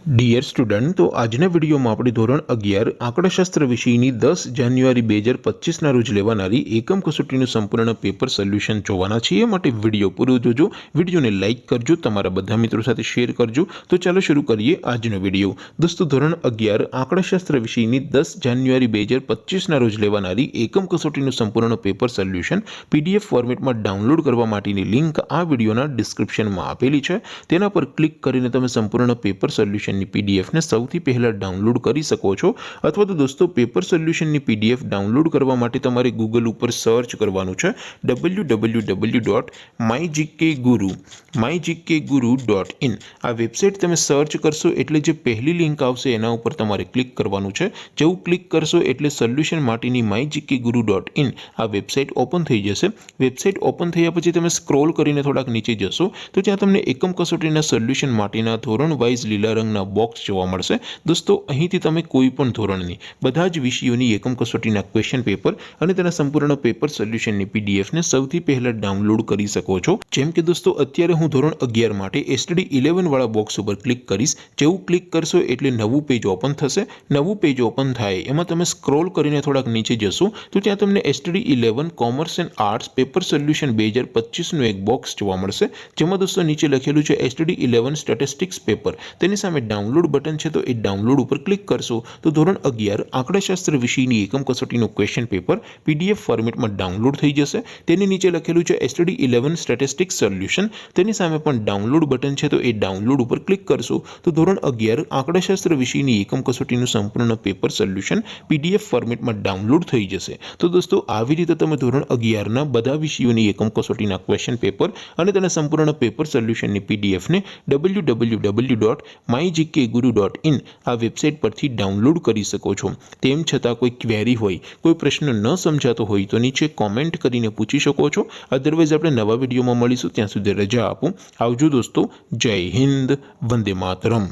Dear student, તો આજના વિડીયોમાં આપણે ધોરણ 11 આંકડાશાસ્ત્ર વિષયની 10 જાન્યુઆરી 2025ના રોજ લેવાનારી એકમ કસોટીનું સંપૂર્ણ પેપર સોલ્યુશન જોવાના છીએ। માટે વિડીયો પૂરો જોજો, વિડીયોને લાઇક કરજો, તમારા બધા મિત્રો સાથે શેર કરજો। તો ચાલો શરૂ કરીએ આજનો વિડીયો। દોસ્તો, ધોરણ 11 આંકડાશાસ્ત્ર વિષયની 10 જાન્યુઆરી 2025ના રોજ લેવાનારી એકમ કસોટીનું સંપૂર્ણ પેપર સોલ્યુશન પીડીએફ ફોર્મેટમાં ડાઉનલોડ કરવા માટેની લિંક આ વિડીયોના ડિસ્ક્રિપ્શનમાં આપેલી છે। તેના પર ક્લિક કરીને તમે સંપૂર્ણ પેપર સોલ્યુશન पीडीएफ ने सौथी पहला डाउनलॉड कर सको छो। अथवा तो दोस्तों, पेपर सोल्यूशन की पीडीएफ डाउनलॉड करवा माटे तमारे गूगल पर सर्च करवानुं छे www.mygkguru.in। आ वेबसाइट तमे सर्च करशो एटले जे पहली लिंक आवशे एना उपर तमारे क्लिक करवानुं छे। जेवुं क्लिक करशो एटले सोल्यूशन माटेनी mygkguru.in आ वेबसाइट ओपन थई जशे। वेबसाइट ओपन थया पछी तमे स्क्रॉल करीने थोड़ाक नीचे जशो तो त्यां तमने एकम कसोटीना सोल्यूशन माटेना धोरण वाइज लीला रंगना बॉक्स जोवा मळशे। दोस्तों, અહીંથી તમે કોઈ પણ ધોરણની બધા જ વિષયોની એકમ કસોટીના ક્વેશ્ચન પેપર અને તેના સંપૂર્ણ પેપર સોલ્યુશનની પીડીએફ ને સૌથી પહેલા ડાઉનલોડ કરી શકો છો। જેમ કે દોસ્તો, અત્યારે હું ધોરણ 11 માટે એસટીડી 11 વાળા બોક્સ ઉપર ક્લિક કરીશ। જેવું ક્લિક કરશો એટલે નવું પેજ ઓપન થશે। નવું પેજ ઓપન થાય એમાં તમે સ્ક્રોલ કરીને થોડાક નીચે જશો તો ત્યાં તમને STD 11 commerce and arts paper solution 2025 નું એક બોક્સ જોવા મળશે। જેમાં દોસ્તો નીચે લખેલું છે એસટીડી 11 સ્ટેટિસ્ટિક્સ પેપર। તેની સામે डाउनलॉड बटन है तो ये डाउनलॉड पर क्लिक करशो तो धोरण 11 आंकड़ाशास्त्र विषयनी एकम कसोटीनो क्वेश्चन पेपर पीडीएफ फॉर्मेट में डाउनलॉड थई जशे। तेनी नीचे लखेलुं छे एसटीडी 11 स्टेटिस्टिक्स सोल्यूशन। तेनी सामे पण डाउनलॉड बटन है तो ये डाउनलॉड पर क्लिक करशो तो धोरण 11 आंकड़ाशास्त्र विषयनी एकम कसोटीनुं संपूर्ण पेपर सोल्यूशन पीडीएफ फॉर्मेट में डाउनलॉड थई जशे। तो दोस्तों, આવી રીતે તમે ધોરણ 11 ના બધા વિષયોની એકમ કસોટીના ક્વેશ્ચન પેપર અને તેના સંપૂર્ણ પેપર સોલ્યુશનની પીડીએફ ને www.mygkguru.in आ वेबसाइट परथी डाउनलॉड करी सको छो। तेम छतां कोई क्वेरी होय, कोई प्रश्न न समजातो होय तो नीचे कॉमेंट करीने पूछी शको छो। अदरवाइज आपणे नवा विडियोमां मळीशुं, त्यां सुधी रजा आपो। आवजो दोस्तों। जय हिंद, वंदे मातरम।